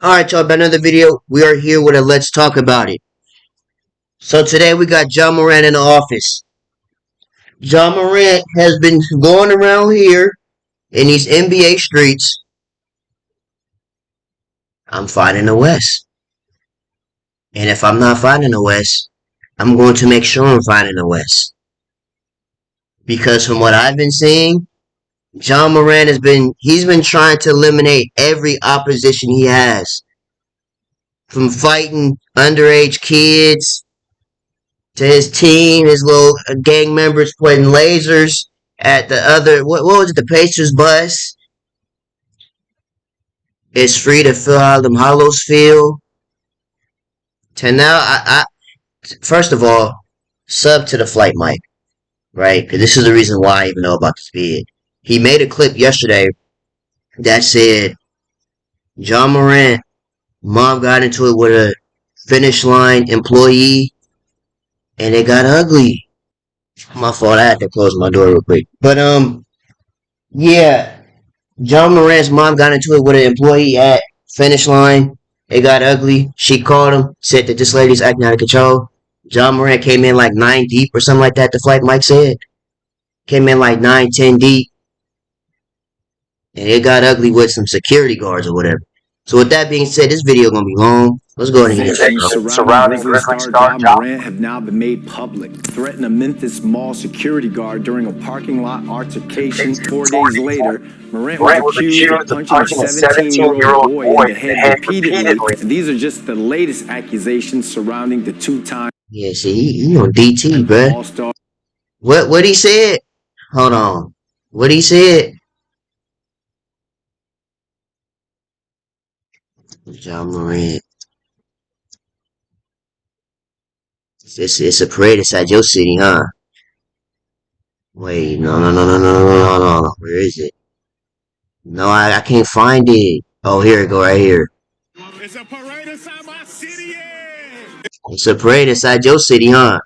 Alright, y'all, about another video. We are here with a Let's Talk About It. So today we got John Morant in the office. John Morant has been going around here in these NBA streets. I'm fighting the West. And if I'm not fighting the West, I'm going to make sure I'm fighting the West. Because from what I've been seeing, John Morant he's been trying to eliminate every opposition he has. From fighting underage kids to his team, his little gang members pointing lasers at the other. What was it? The Pacers bus. It's free to fill how them hollows feel. To now, I first of all, sub to the flight mic, right? Because this is the reason why I even know about this vid. He made a clip yesterday that said John Morant mom got into it with a finish line employee, and it got ugly. My fault. I had to close my door real quick. But yeah, John Morant's mom got into it with an employee at Finish Line. It got ugly. She called him, said that this lady's acting out of control. John Morant came in like 9 deep or something like that, the flight Mike said. Came in like 9, 10 deep. And it got ugly with some security guards or whatever. So with that being said, this video gonna be long. Let's go ahead and get started. Surrounding Grizzlies star John Morant have now been made public. Threatened a Memphis mall security guard during a parking lot altercation. 4 days later, Morant was accused of punching a 17-year-old boy in the head repeatedly. And these are just the latest accusations surrounding the two-time. Yeah, see, he on DT, bruh. What he said? Hold on. What he said? John Morant. It's a parade inside your city, huh? Wait, no. Where is it? No, I can't find it. Oh, here it go, right here. It's a parade inside my city. It's a parade inside your city, huh?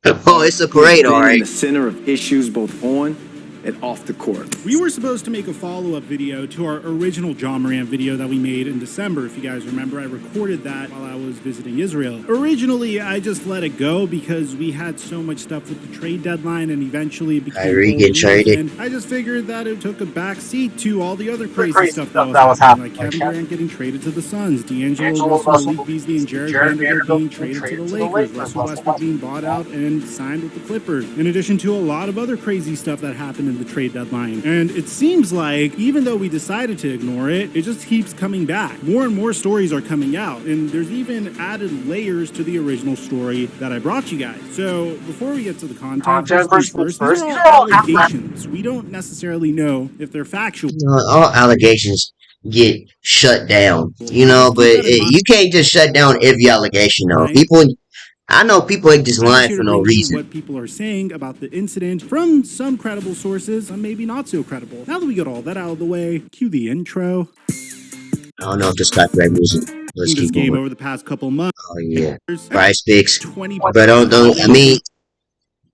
Oh, it's a parade, all right. In the center of issues both on and off the court. We were supposed to make a follow-up video to our original John Morant video that we made in December. If you guys remember, I recorded that while I was visiting Israel. Originally, I just let it go because we had so much stuff with the trade deadline, and eventually it became get traded. And I just figured that it took a backseat to all the other crazy stuff that was happening, like Kevin Durant getting traded to the Suns, D'Angelo Russell, Malik Beasley, and Jared Vanderbilt being traded to the Lakers, Russell Westbrook being bought out and signed with the Clippers, in addition to a lot of other crazy stuff that happened in the trade deadline. And it seems like even though we decided to ignore it, it just keeps coming back. More and more stories are coming out, and there's even added layers to the original story that I brought you guys. So before we get to the content, first, these are all allegations. We don't necessarily know if they're factual. All allegations get shut down, but you can't just shut down every allegation, though. I know people ain't just lying for no reason. What people are saying about the incident from some credible sources, and maybe not so credible. Now that we got all that out of the way, cue the intro. I don't know if this copyright music. Let's keep game going. Over the past couple months. Oh yeah, Prize Picks. But don't. I mean,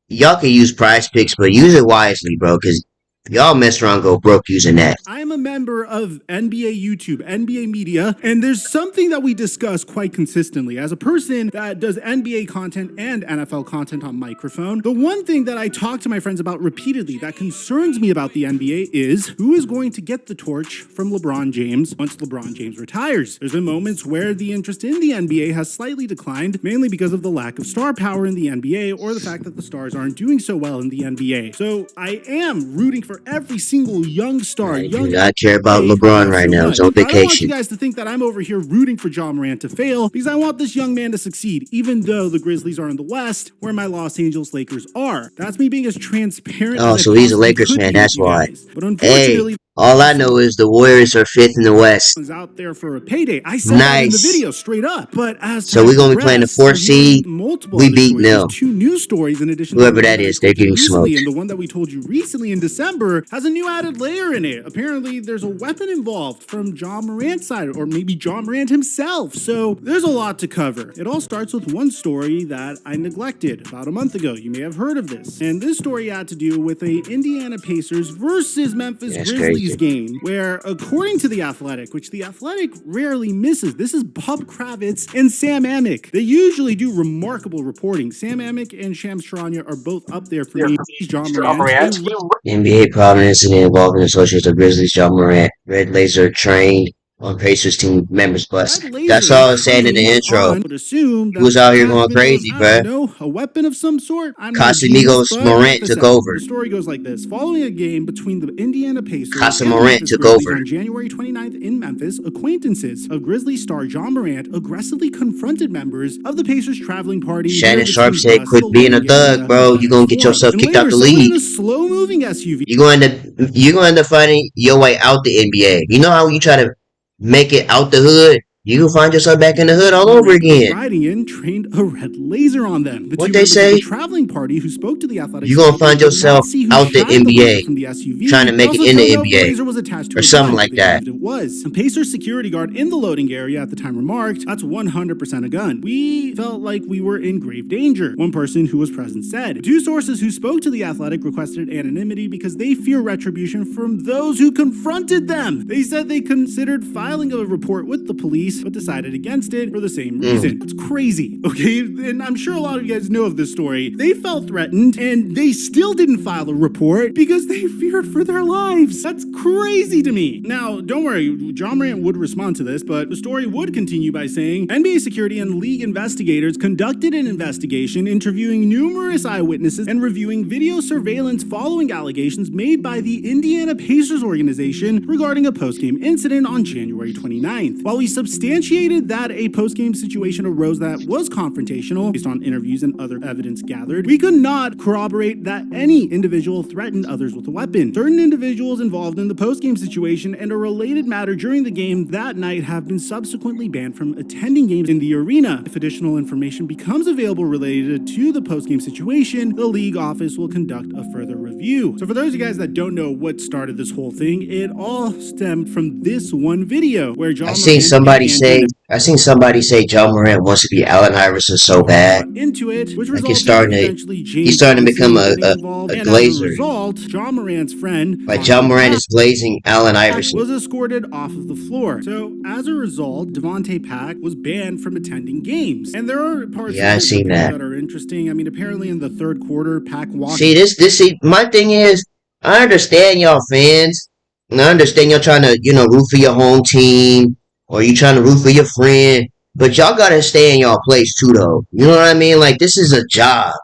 y'all can use Prize Picks, but use it wisely, bro, because y'all mess around, go broke using that. I'm a member of NBA YouTube, NBA Media, and there's something that we discuss quite consistently. As a person that does NBA content and NFL content on microphone, the one thing that I talk to my friends about repeatedly that concerns me about the NBA is who is going to get the torch from LeBron James once LeBron James retires. There's been moments where the interest in the NBA has slightly declined, mainly because of the lack of star power in the NBA or the fact that the stars aren't doing so well in the NBA. So I am rooting for every single young star. I do not care about LeBron right now. It's on vacation. I don't want you guys to think that I'm over here rooting for John Morant to fail, because I want this young man to succeed, even though the Grizzlies are in the West, where my Los Angeles Lakers are. That's me being as transparent. Oh, so he's a Lakers fan. That's why. But unfortunately, hey, all I know is the Warriors are 5th in the West. Was out there for a payday. I said that in the video straight up. But as so we're gonna be playing the 4th seed. We beat nil. 2 news stories in addition. Whoever that is, they're getting smoked. And the one that we told you recently in December has a new added layer in it. Apparently, there's a weapon involved from John Morant's side, or maybe John Morant himself. So there's a lot to cover. It all starts with one story that I neglected about a month ago. You may have heard of this. And this story had to do with a Indiana Pacers versus Memphis Grizzlies Yankees game where, according to The Athletic, which The Athletic rarely misses, this is Bob Kravitz and Sam Amick. They usually do remarkable reporting. Sam Amick and Shams Charania are both up there for me. John Morant. NBA prominent incident involving associates of Grizzlies, John Morant, red laser trained on Pacers team members bus. That's all I was saying in the intro. He was out here going crazy, bruh. A weapon of some sort. Casamigos Morant took over. The story goes like this. Following a game between the Indiana Pacers Casa and the Morant Memphis took Grizzlies over. on January 29th in Memphis, acquaintances of Grizzlies star John Morant aggressively confronted members of the Pacers traveling party. Shannon Sharp said, quit being a thug, bro. You're going to get yourself kicked out the league. In a slow-moving SUV. You're going to end up finding your way out the NBA. You know how you try to make it out the hood? You can find yourself back in the hood all over again. Riding in trained a red laser on them. What they say? The traveling party who spoke to the Athletic. You're gonna find yourself out the NBA, from the SUV, trying to make it in the NBA, was attached to or something like that. It was. A Pacers security guard in the loading area at the time remarked, "That's 100% a gun. We felt like we were in grave danger." One person who was present said. Two sources who spoke to the Athletic requested anonymity because they fear retribution from those who confronted them. They said they considered filing a report with the police, but decided against it for the same reason. It's crazy, okay? And I'm sure a lot of you guys know of this story. They felt threatened, and they still didn't file a report because they feared for their lives. That's crazy to me. Now, don't worry, John Morant would respond to this, but the story would continue by saying, NBA security and league investigators conducted an investigation, interviewing numerous eyewitnesses and reviewing video surveillance following allegations made by the Indiana Pacers organization regarding a post-game incident on January 29th. While we substantiated that a post-game situation arose that was confrontational based on interviews and other evidence gathered, we could not corroborate that any individual threatened others with a weapon. Certain individuals involved in the post-game situation and a related matter during the game that night have been subsequently banned from attending games in the arena. If additional information becomes available related to the post-game situation, the league office will conduct a further review. So for those of you guys that don't know what started this whole thing, it all stemmed from this one video where John I seen somebody say John Morant wants to be Allen Iverson so bad. Into it, which like he's starting to become a glazer. As a result, John Morant's friend, like John Morant is blazing Allen Iverson, was escorted off of the floor. So as a result, Devontae Pack was banned from attending games. And there are parts of that are interesting. I mean, apparently in the third quarter, Pack walked. See, my thing is, I understand y'all fans, and I understand y'all trying to, root for your home team, or you trying to root for your friend, but y'all gotta stay in y'all place too, though. You know what I mean? Like, this is a job.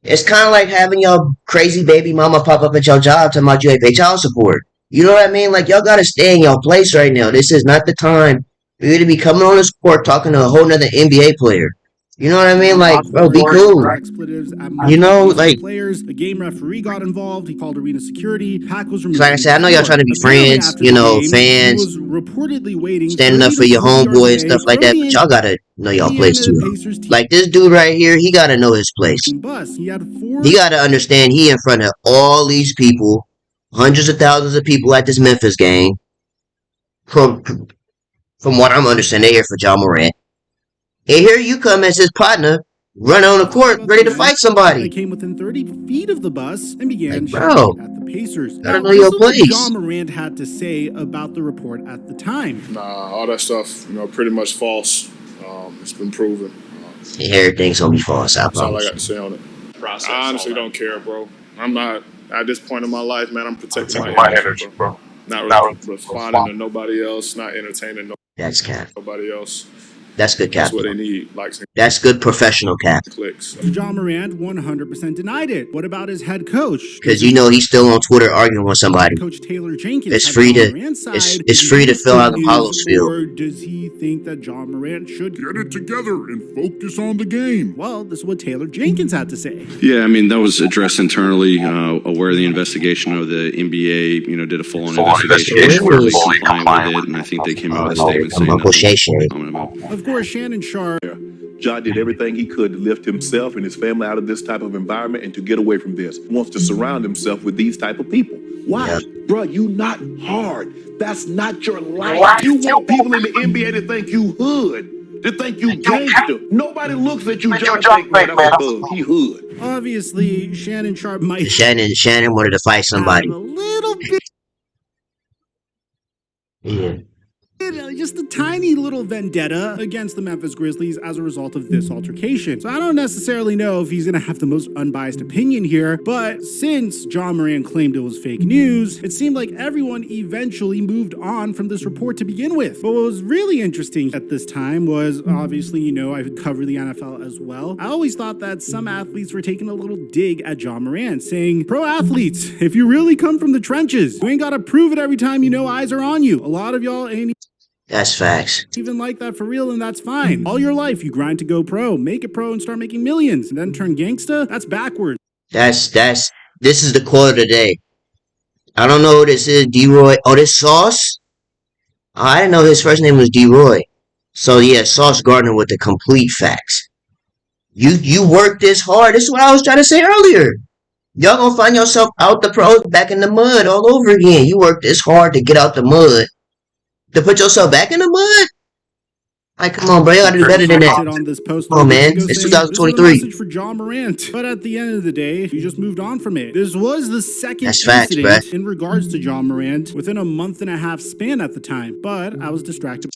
It's kind of like having your crazy baby mama pop up at your job talking about you ain't pay child support. You know what I mean? Like, y'all gotta stay in your place right now. This is not the time for you to be coming on this court talking to a whole nother NBA player. You know what I mean? Like, bro, be cool. Like players, the game referee got involved. He called arena security. Pack was removed. Like I said, I know y'all trying to be friends, fans, was reportedly waiting, standing up for your homeboy and stuff like that. But y'all gotta know y'all place too. Like this dude right here, he gotta know his place. He gotta understand he in front of all these people, hundreds of thousands of people at this Memphis game. From what I'm understanding, they're here for John Morant. And here you come as his partner, run on the court, ready to fight somebody. They came within 30 feet of the bus and began shooting at the Pacers. Gotta know your place. What John Morant had to say about the report at the time. Nah, all that stuff, pretty much false. It's been proven. Everything's gonna be false. That's all I got to say on it. I honestly don't care, bro. I'm not, at this point in my life, man, I'm protecting my energy, bro. Not responding to nobody else, not entertaining nobody else. That's good cap. That's what they need. That's good professional cap. John Morant 100% denied it. What about his head coach? Because he's still on Twitter arguing with somebody. Coach Taylor Jenkins. It's free to fill out the Apollo's field. Or does he think that John Morant should get it together and focus on the game? Well, this is what Taylor Jenkins had to say. Yeah, I mean, that was addressed internally. Aware of the investigation of the NBA, did a full-on investigation. We're fully compliant with it, and I think they came out with a statement saying Of course, Shannon Sharp. John did everything he could to lift himself and his family out of this type of environment and to get away from this. He wants to surround himself with these type of people. Why? Yeah. Bro, you not hard. That's not your life. You want people in the NBA to think you hood, to think you gangster. Nobody looks at you, John, think, man, that's a bug. He hood. Obviously, Shannon Sharp might... Shannon wanted to fight somebody. A little bit Yeah. Just a tiny little vendetta against the Memphis Grizzlies as a result of this altercation. So I don't necessarily know if he's going to have the most unbiased opinion here, but since John Morant claimed it was fake news, it seemed like everyone eventually moved on from this report to begin with. But what was really interesting at this time was, obviously, I cover the NFL as well. I always thought that some athletes were taking a little dig at John Morant, saying, pro athletes, if you really come from the trenches, you ain't got to prove it every time eyes are on you. A lot of y'all ain't That's facts. even like that for real, and that's fine. All your life, you grind to go pro, make it pro and start making millions, and then turn gangsta? That's backwards. This is the quote of the day. I don't know who this is, D-Roy. Oh, this Sauce? Oh, I didn't know his first name was D-Roy. So yeah, Sauce Gardner with the complete facts. You work this hard. This is what I was trying to say earlier. Y'all gonna find yourself out the pros back in the mud all over again. You work this hard to get out the mud. To put yourself back in the mud? Like, come on, bro. You gotta do better than that. On this post Come on, man. It's this is a 2023. message for John Morant. But at the end of the day, you just moved on from it. This was the second That's facts, incident bruh. in regards to John Morant within a month and a half span at the time. But I was distracted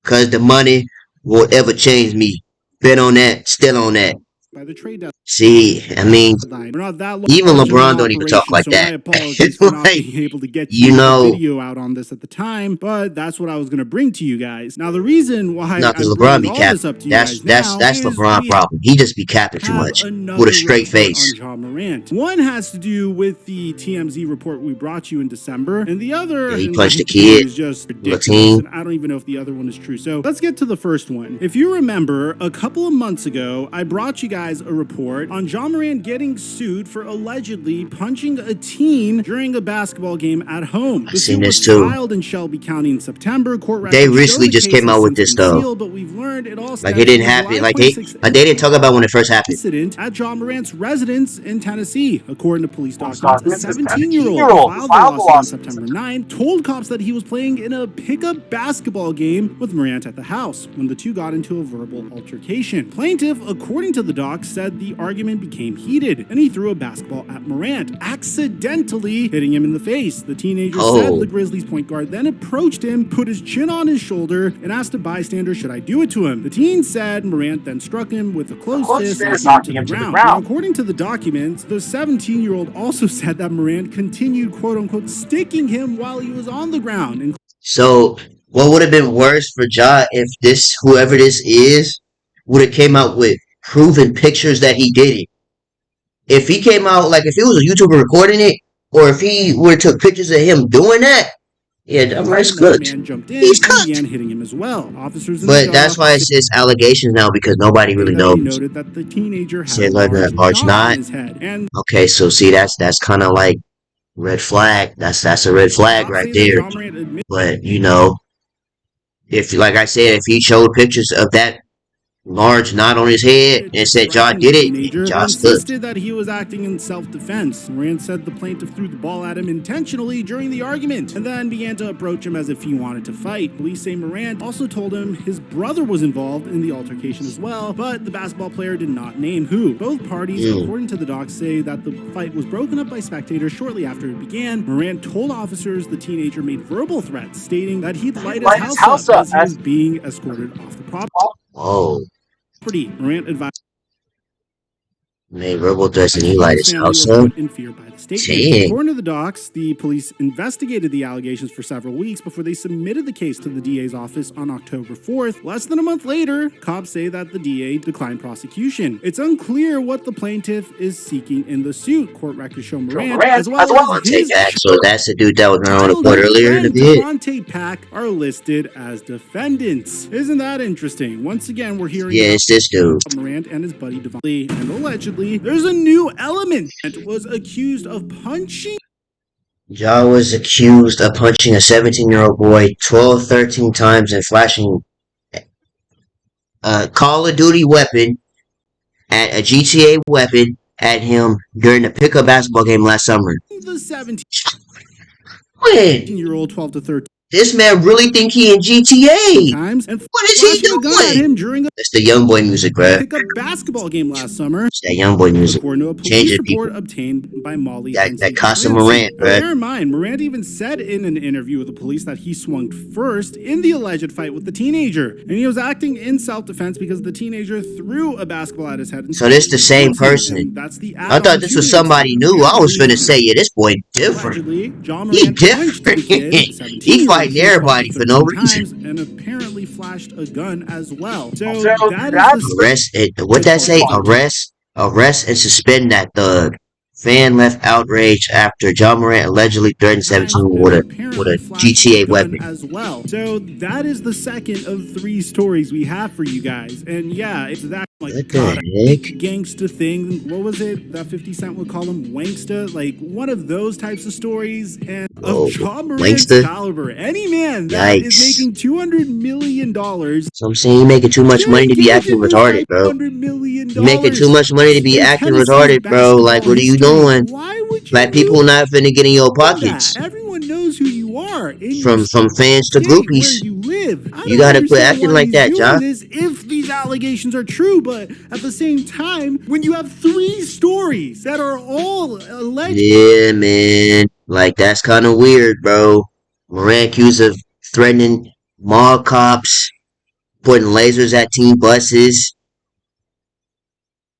Cause the money will ever change me. Been on that, still on that. by the trade deadline. See, I mean, We're not that even large of LeBron an don't even talk operation, like so that. my apologies for not Like, being able to get you you know- a video out on this at the time, but that's what I was going to bring to you guys. Now, the reason why No, I'm because LeBron bringing be all capping. this up to you That's guys now is LeBron we problem. He just be capping too have much another with a straight report face. on John Morant. One has to do with the TMZ report we brought you in December, and the other Yeah, he in punched my a kid, is just Latin. ridiculous, and I don't even know if the other one is true. So let's get to the first one. If you remember, a couple of months ago, I brought you guys a report on John Morant getting sued for allegedly punching a teen during a basketball game at home. The seen suit this was too. filed in Shelby County in September. Court They records recently show the just case came has out with since this been though. sealed, but we've learned it all Like stems it didn't from a happen. July Like 26th they didn't talk about when it first happened. incident at John Morant's residence in Tennessee. According to police documents, a 17-year-old filed the lawsuit on September 9, told cops that he was playing in a pickup basketball game with Morant at the house when the two got into a verbal altercation. Plaintiff, according to the doc, said the argument became heated and he threw a basketball at Morant, accidentally hitting him in the face. The teenager said the Grizzlies point guard then approached him, put his chin on his shoulder, and asked a bystander, should I do it to him? The teen said Morant then struck him with a closed fist, knocking him to the ground. Now, according to the documents, the 17-year-old also said that Morant continued, quote-unquote, sticking him while he was on the ground. So what would have been worse for Ja if whoever this is, would have came out with proven pictures that he did it? If he came out, like if it was a YouTuber recording it, or if he would have took pictures of him doing that, yeah, that's good. He's cooked. Began hitting him as well. Officers but that's why it's just allegations now because nobody really knows. Noted that the teenager had Said like a large knot. on his head. And okay, so see that's kind of like red flag. That's a red flag right there. But if like I said, if he showed pictures of that large knot on his head and said Ja did it, Ja insisted that he was acting in self-defense. Morant said the plaintiff threw the ball at him intentionally during the argument and then began to approach him as if he wanted to fight. Police say Morant also told him his brother was involved in the altercation as well, but the basketball player did not name who. Both parties, according to the docs, say that the fight was broken up by spectators shortly after it began. Morant told officers the teenager made verbal threats, stating that he'd light his house up as he was being escorted off the property. Whoa. Morant advised made verbal threats and he light his house up. In fear by the statement. According to the docs, the police investigated the allegations for several weeks before they submitted the case to the DA's office on October 4th. Less than a month later, cops say that the DA declined prosecution. It's unclear what the plaintiff is seeking in the suit. Court records show Morant as well as his so that's the dude that was on the court earlier in the bid. Devontae Pack are listed as defendants. Isn't that interesting? Once again, we're hearing it's this dude. Morant and his buddy Devontae, and allegedly there's a new element that was accused of punching. Ja was accused of punching a 17-year-old boy 13 times and flashing a Call of Duty weapon at a GTA weapon at him during the pickup basketball game last summer. The 17 When? year-old 12 to 13 This man really think he in GTA. Times and What is he flashing a gun at doing? him during a That's the young boy music, bruh. pickup basketball game last summer. It's that young boy music. According to a police Changing report people. obtained by Molly That Casa Morant, Now, bruh. bear in mind, Morant even said in an interview with the police that he swung first in the alleged fight with the teenager, and he was acting in self-defense because the teenager threw a basketball at his head. So this the same person. That's the I thought this was somebody new. I was finna say, yeah, this boy different. Allegedly, John He Morant punched the different. kid, He fighting everybody for no reason. and apparently flashed a gun as well. So that is Arrest it. What that say? Arrest and suspend that thug. Fan left outraged after John Morant allegedly threatened 17 with a GTA weapon. As well. So that is the second of 3 stories we have for you guys. And yeah, it's that like What the heck? gangsta thing. What was it that 50 Cent would call him? Wanksta? Like one of those types of stories. And of John Morant's caliber, any man that is making $200 million. So I'm saying you're making too much money to be acting retarded, bro. You're making too much money to be acting retarded, bro. Like, what are you doing? Why would you like, people not finna get in your pockets. Everyone knows who you are. From fans to groupies. You live. You gotta quit acting like that, John. If these allegations are true, but at the same time, when you have 3 stories that are all alleged. Yeah, man. Like, that's kind of weird, bro. Morant accused of threatening mall cops, putting lasers at teen buses,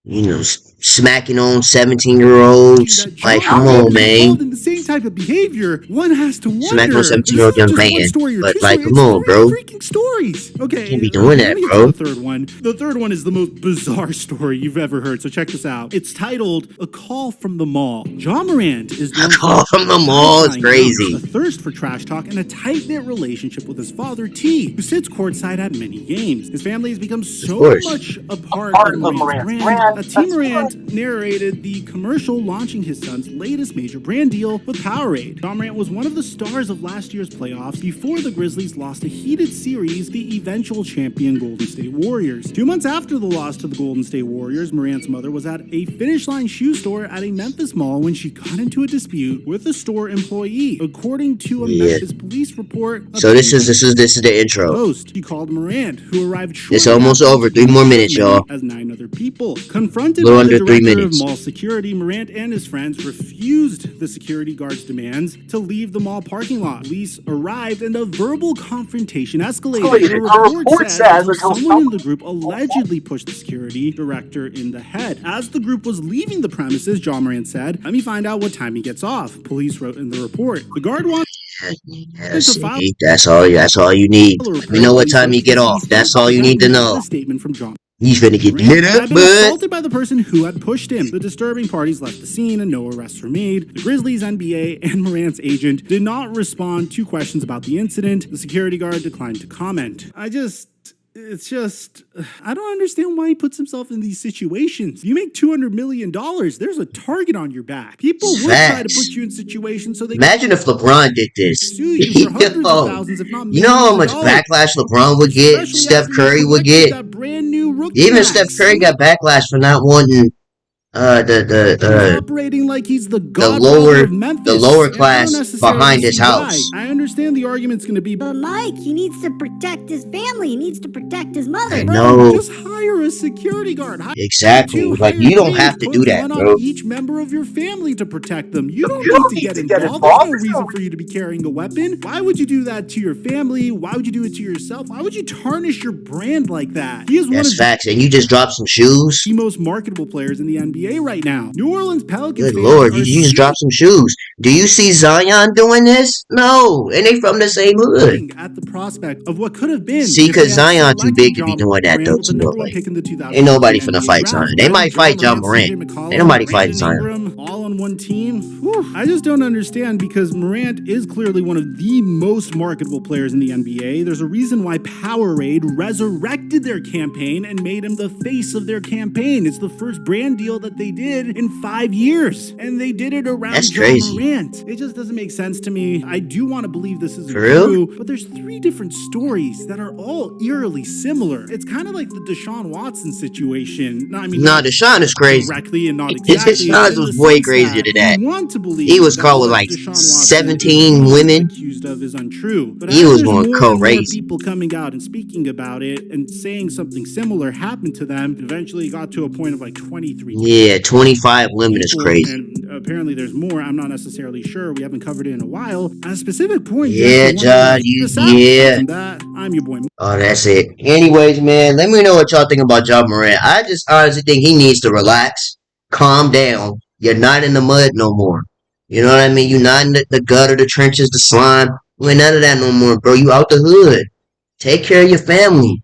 you know, smacking on 17-year-olds. Like, come on, man. In the same type of behavior, one has to wonder. Smacking on 17-year-old young man. But, like, come on, bro. Freaking stories. Okay. You can't be doing that, bro. The third one. The third one is the most bizarre story you've ever heard. So check this out. It's titled "A Call from the Mall." John Morant is known a call from the mall is crazy. A thirst for trash talk and a tight-knit relationship with his father T, who sits courtside at many games. His family has become so much a part of Morant's brand. T. Morant narrated the commercial launching his son's latest major brand deal with Powerade. John Morant was one of the stars of last year's playoffs before the Grizzlies lost a heated series, the eventual champion Golden State Warriors. 2 months after the loss to the Golden State Warriors, Morant's mother was at a Finish Line shoe store at a Memphis mall when she got into a dispute with a store employee, according to a Memphis police report. So this is the intro. Post. He called Morant, who arrived it's almost over. 3 more minutes, y'all. As 9 other people. Confronted by the director of mall security, Morant and his friends refused the security guard's demands to leave the mall parking lot. Police arrived and a verbal confrontation escalated. A report says that someone in the group allegedly pushed the security director in the head. As the group was leaving the premises, John Morant said, "Let me find out what time he gets off." Police wrote in the report. The guard wants that's all you need. We know what time you get off. That's all you need to know. A statement from John. He's gonna get lit up, bud. Assaulted by the person who had pushed him. The disturbing parties left the scene and no arrests were made. The Grizzlies, NBA, and Morant's agent did not respond to questions about the incident. The security guard declined to comment. I don't understand why he puts himself in these situations. You make $200 million, there's a target on your back. People would try to put you in situations so they imagine if LeBron did this. Sue you for hundreds of thousands, if not millions. You know how much backlash LeBron would get, Steph Curry would get. That brand new rookie Even Steph Curry got backlash for not wanting operating like he's the lower class behind his house. I understand the argument's going to be, but Mike, he needs to protect his family. He needs to protect his mother. I know. Just hire a security guard. Exactly. Like, you don't have to do that, bro. Each member of your family to protect them. You don't need to get involved. There's no reason for you to be carrying a weapon. Why would you do that to your family? Why would you do it to yourself? Why would you tarnish your brand like that? He is That's facts. And you just dropped some shoes. The most marketable players in the NBA right now. New Orleans Pelicans. Good Lord, you just dropped some shoes. Do you see Zion doing this? No, and they from the same hood. At the prospect of what could have been. See, because Zion too big to be doing that though. Ain't nobody finna fight Zion. They might fight John Morant. Ain't nobody fighting Zion. All on one team. Whew. I just don't understand because Morant is clearly one of the most marketable players in the NBA. There's a reason why Powerade resurrected their campaign and made him the face of their campaign. It's the first brand deal that they did in 5 years, and they did it around John Morant. Morant. It just doesn't make sense to me. I do want to believe this isn't For real? true, but there's 3 different stories that are all eerily similar. It's kind of like the Deshaun Watson situation. No, I mean, No, Deshaun is crazy. directly and not exactly. Deshaun was way crazier than that. You want to believe He was that caught with what like Deshaun Watson 17 is women. accused of is untrue. But He as was there's going more and more crazy. people coming out and speaking about it and saying something similar happened to them, eventually got to a point of like 23. Yeah, 25 women is crazy. And apparently there's more. I'm not necessarily sure. We haven't covered it in a while. At a specific point, Yeah, John, yeah. From that, I'm your boy. Oh, that's it. Anyways, man, let me know what y'all think about Ja Morant. I just honestly think he needs to relax, calm down. You're not in the mud no more. You know what I mean? You're not in the gutter, the trenches, the slime. You ain't none of that no more, bro. You out the hood. Take care of your family.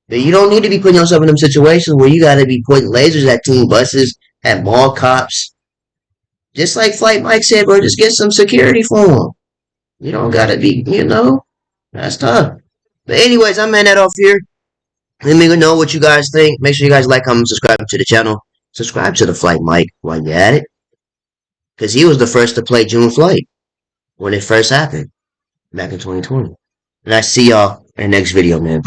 You don't need to be putting yourself in them situations where you gotta be pointing lasers at team buses, at mall cops. Just like Flight Mike said, bro, just get some security for him. You don't gotta be, that's tough. But anyways, I'm ending that off here. Let me know what you guys think. Make sure you guys like, comment, subscribe to the channel. Subscribe to the Flight Mike while you're at it. Because he was the first to play June Flight when it first happened back in 2020. And I see y'all in the next video, man.